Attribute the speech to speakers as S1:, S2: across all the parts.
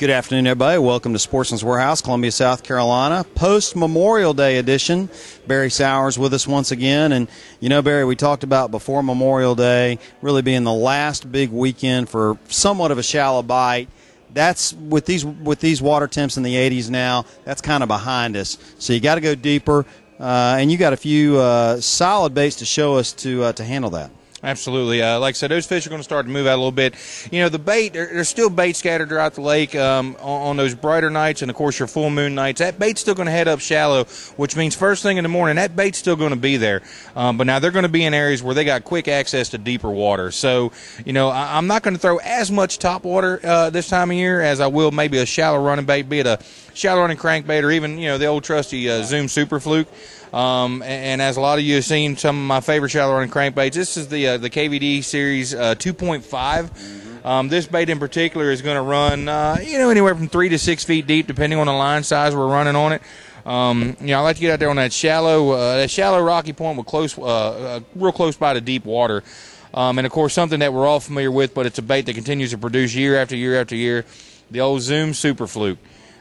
S1: Good afternoon, everybody. Welcome to Sportsman's Warehouse, Columbia, South Carolina. Post-Memorial Day edition. Barry Sowers with us once again. And, you know, Barry, we talked about before Memorial Day really being the last big weekend for somewhat of a shallow bite. That's with these water temps in the 80s now, that's kind of behind us. So you got to go deeper, and you got a few solid baits to show us to handle that.
S2: Absolutely. Like I said, those fish are going to start to move out a little bit. You know, the bait, there's still bait scattered throughout the lake on those brighter nights and, of course, your full moon nights. That bait's still going to head up shallow, which means first thing in the morning, that bait's still going to be there. But now they're going to be in areas where they got quick access to deeper water. So, you know, I'm not going to throw as much top water this time of year as I will maybe a shallow running bait, be it a shallow running crankbait or even, you know, the old trusty Zoom Super Fluke. And as a lot of you have seen some of my favorite shallow running crankbaits, this is the KVD Series 2.5. This bait in particular is going to run, you know, anywhere from 3 to 6 feet deep, depending on the line size we're running on it. You know, I like to get out there on that shallow rocky point with real close by to deep water. And of course, something that we're all familiar with, but it's a bait that continues to produce year after year after year. The old Zoom Super Fluke.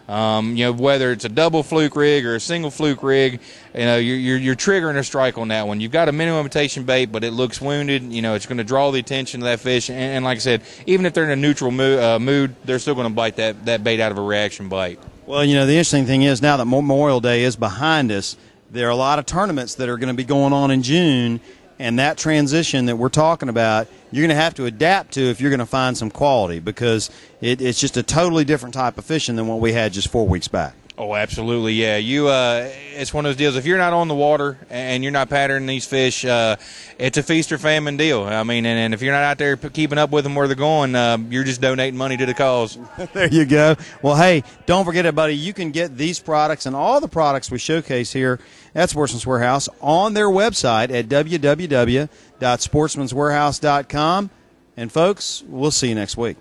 S2: You know, whether it's a double fluke rig or a single fluke rig, you know, you're triggering a strike on that one. You've got a minimum imitation bait, but it looks wounded. You know, it's going to draw the attention of that fish. And like I said, even if they're in a neutral mood, they're still going to bite that bait out of a reaction bite.
S1: Well, you know, the interesting thing is now that Memorial Day is behind us, there are a lot of tournaments that are going to be going on in June. And that transition that we're talking about, you're going to have to adapt to if you're going to find some quality, because it's just a totally different type of fishing than what we had just 4 weeks back.
S2: Oh, absolutely, yeah. It's one of those deals. If you're not on the water and you're not patterning these fish, it's a feast or famine deal. I mean, and if you're not out there keeping up with them where they're going, you're just donating money to the cause.
S1: There you go. Well, hey, don't forget, everybody, you can get these products and all the products we showcase here at Sportsman's Warehouse on their website at www.sportsmanswarehouse.com. And, folks, we'll see you next week.